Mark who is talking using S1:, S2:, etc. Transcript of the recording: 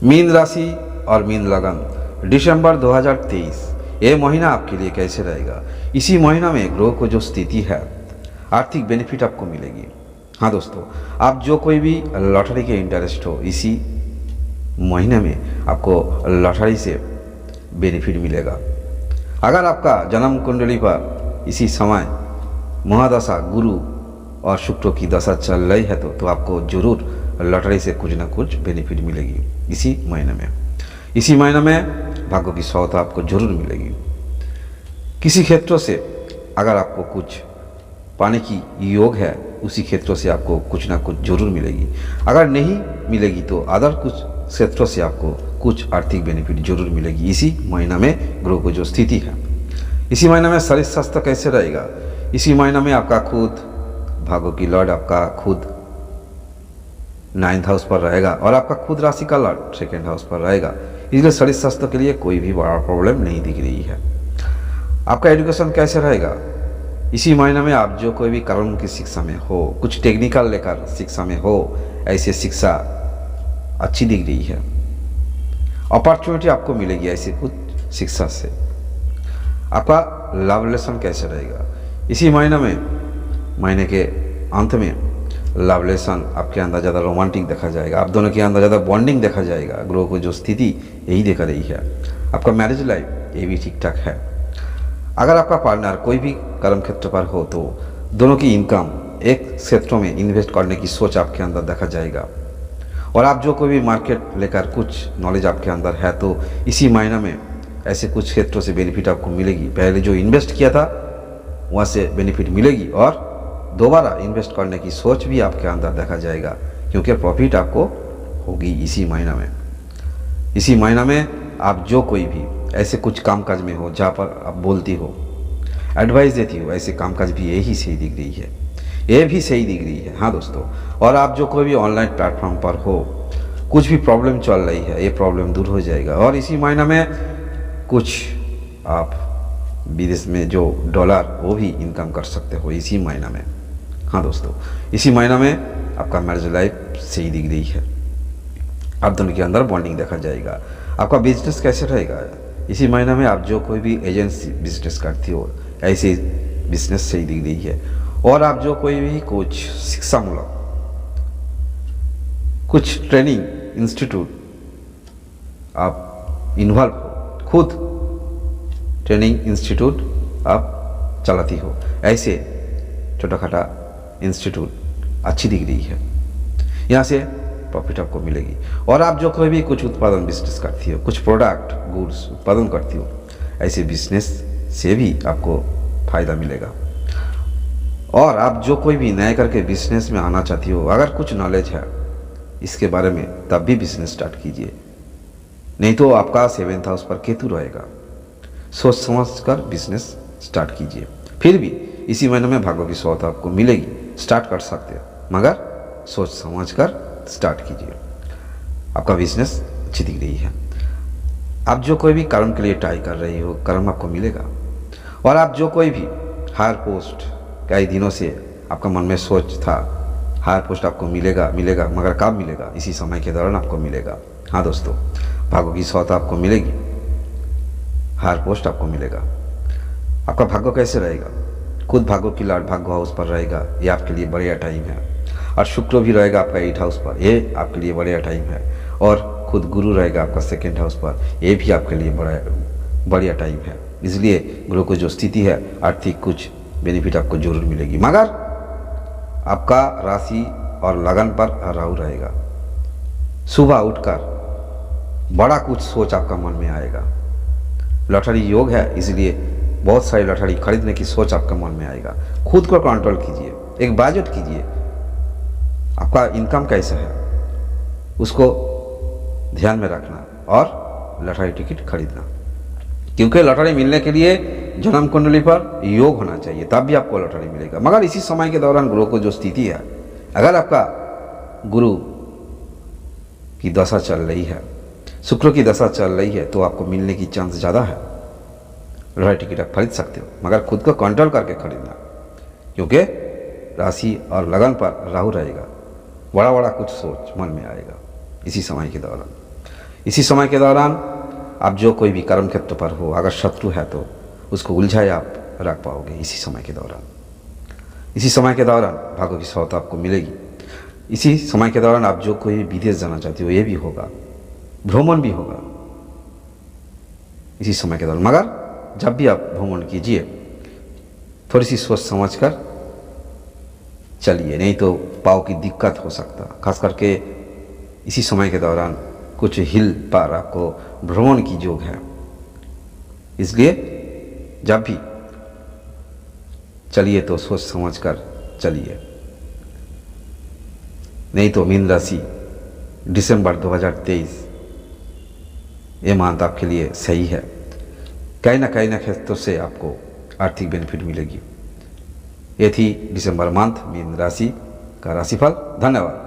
S1: Mean राशि और mean लगन दिसंबर 2023 ये महीना आपके लिए कैसे रहेगा। इसी महीना में ग्रह को जो स्थिति है आर्थिक बेनिफिट आपको मिलेगी। हाँ दोस्तों, आप जो कोई भी लॉटरी के इंटरेस्ट हो इसी महीने में आपको लॉटरी से बेनिफिट मिलेगा। अगर आपका जन्म कुंडली पर इसी समय महादशा गुरु और शुक्र की दशा चल रही है तो आपको जरूर लॉटरी से कुछ ना कुछ बेनिफिट मिलेगी इसी महीने में। इसी महीने में भाग्य की सौगात आपको जरूर मिलेगी। किसी क्षेत्रों से अगर आपको कुछ पाने की योग है उसी क्षेत्रों से आपको कुछ ना कुछ जरूर मिलेगी। अगर नहीं मिलेगी तो अदर कुछ क्षेत्रों से आपको कुछ आर्थिक बेनिफिट जरूर मिलेगी इसी महीना में ग्रह को जो स्थिति है। इसी महीने में शरीर स्वास्थ्य कैसे रहेगा। इसी महीना में आपका खुद भाग्य की लॉर्ड आपका खुद 9th हाउस पर रहेगा और आपका खुद राशि का लॉर्ड 2nd हाउस पर रहेगा। इसलिए शरीर स्वास्थ्य के लिए कोई भी बड़ा प्रॉब्लम नहीं दिख रही है। आपका एजुकेशन कैसे रहेगा। इसी महीने में आप जो कोई भी कर्म की शिक्षा में हो, कुछ टेक्निकल लेकर शिक्षा में हो, ऐसे शिक्षा अच्छी दिख रही है। अपॉर्चुनिटी आपको मिलेगी ऐसे कुछ शिक्षा से। आपका लव रिलेशन कैसे रहेगा। इसी महीने में महीने के अंत में लव रिलेशन आपके अंदर ज़्यादा रोमांटिक देखा जाएगा। आप दोनों के अंदर ज़्यादा बॉन्डिंग देखा जाएगा। ग्रह को जो स्थिति यही देखा रही है। आपका मैरिज लाइफ ये भी ठीक ठाक है। अगर आपका पार्टनर कोई भी कर्म क्षेत्र पर हो तो दोनों की इनकम एक क्षेत्रों में इन्वेस्ट करने की सोच आपके अंदर देखा जाएगा। और आप जो कोई भी मार्केट लेकर कुछ नॉलेज आपके अंदर है तो इसी महीने में ऐसे कुछ क्षेत्रों से बेनिफिट आपको मिलेगी। पहले जो इन्वेस्ट किया था वहाँ से बेनिफिट मिलेगी और दोबारा इन्वेस्ट करने की सोच भी आपके अंदर देखा जाएगा क्योंकि प्रॉफिट आपको होगी इसी महीना में। इसी महीना में आप जो कोई भी ऐसे कुछ कामकाज में हो जहाँ पर आप बोलती हो, एडवाइस देती हो, ऐसे कामकाज भी यही सही दिख रही है। ये भी सही दिख रही है। हाँ दोस्तों, और आप जो कोई भी ऑनलाइन प्लेटफॉर्म पर हो, कुछ भी प्रॉब्लम चल रही है ये प्रॉब्लम दूर हो जाएगा। और इसी महीना में कुछ आप विदेश में जो डॉलर वो भी इनकम कर सकते हो इसी महीना में। हाँ दोस्तों, इसी महीना में आपका मैरिज लाइफ सही दिख रही है। आप दोनों के अंदर बॉन्डिंग देखा जाएगा। आपका बिजनेस कैसे रहेगा। इसी महीना में आप जो कोई भी एजेंसी बिजनेस करती हो ऐसे बिजनेस सही दिख रही है। और आप जो कोई भी कुछ शिक्षामूलक कुछ ट्रेनिंग इंस्टीट्यूट आप इन्वॉल्व हो, खुद ट्रेनिंग इंस्टीट्यूट आप चलाती हो, ऐसे छोटा खाटा इंस्टीट्यूट अच्छी दिख रही है। यहाँ से प्रॉफिट आपको मिलेगी। और आप जो कोई भी कुछ उत्पादन बिजनेस करती हो, कुछ प्रोडक्ट गुड्स उत्पादन करती हो, ऐसे बिजनेस से भी आपको फ़ायदा मिलेगा। और आप जो कोई भी नए करके बिजनेस में आना चाहती हो, अगर कुछ नॉलेज है इसके बारे में तब भी बिजनेस स्टार्ट कीजिए। नहीं तो आपका 7th हाउस पर केतु रहेगा। सोच समझ कर बिजनेस स्टार्ट कीजिए। फिर भी इसी महीने में भाग्य की सौगात आपको मिलेगी। स्टार्ट कर सकते हो मगर सोच समझ कर स्टार्ट कीजिए। आपका बिजनेस अच्छी दिख रही है। आप जो कोई भी कर्म के लिए ट्राई कर रही हो कर्म आपको मिलेगा। और आप जो कोई भी हायर पोस्ट कई दिनों से आपका मन में सोच था हायर पोस्ट आपको मिलेगा मगर कब मिलेगा, इसी समय के दौरान आपको मिलेगा। हाँ दोस्तों, भाग्य की सौगात आपको मिलेगी। हायर पोस्ट आपको मिलेगा। आपका भाग्य कैसे रहेगा। खुद भाग्य की लॉर्ड भाग्य हाउस पर रहेगा, ये आपके लिए बढ़िया टाइम है। और शुक्र भी रहेगा आपका 8th हाउस पर, ये आपके लिए बढ़िया टाइम है। और खुद गुरु रहेगा आपका 2nd हाउस पर, ये भी आपके लिए बढ़िया टाइम है। इसलिए ग्रह को जो स्थिति है आर्थिक कुछ बेनिफिट आपको जरूर मिलेगी। मगर आपका राशि और लगन पर राहु रहेगा। सुबह उठकर बड़ा कुछ सोच आपका मन में आएगा। लॉटरी योग है इसलिए बहुत सारी लॉटरी खरीदने की सोच आपका मन में आएगा। खुद को कंट्रोल कीजिए, एक बजट कीजिए। आपका इनकम कैसा है उसको ध्यान में रखना और लॉटरी टिकट खरीदना। क्योंकि लॉटरी मिलने के लिए जन्म कुंडली पर योग होना चाहिए तब भी आपको लॉटरी मिलेगा। मगर इसी समय के दौरान ग्रह को जो स्थिति है, अगर आपका गुरु की दशा चल रही है, शुक्र की दशा चल रही है तो आपको मिलने की चांस ज़्यादा है। लॉटरी टिकट आप खरीद सकते हो मगर खुद को कंट्रोल करके खरीदना क्योंकि राशि और लगन पर राहु रहेगा। बड़ा बड़ा कुछ सोच मन में आएगा इसी समय के दौरान। इसी समय के दौरान आप जो कोई भी कर्म क्षेत्र पर हो, अगर शत्रु है तो उसको उलझाए आप रख पाओगे इसी समय के दौरान। इसी समय के दौरान भाग्य की सौगात आपको मिलेगी। इसी समय के दौरान आप जो कोई विदेश जाना चाहते हो ये भी होगा, भ्रमण भी होगा इसी समय के दौरान। मगर जब भी आप भ्रमण कीजिए थोड़ी सी सोच समझ कर चलिए, नहीं तो पाँव की दिक्कत हो सकता। खास करके इसी समय के दौरान कुछ हिल पर आपको भ्रमण की योग है, इसलिए जब भी चलिए तो सोच समझ कर चलिए, नहीं तो मीन राशि दिसंबर 2023 ये मंथ आपके लिए सही है। कहीं ना क्षेत्रों से आपको आर्थिक बेनिफिट मिलेगी। ये थी दिसंबर मंथ मीन राशि का राशिफल। धन्यवाद।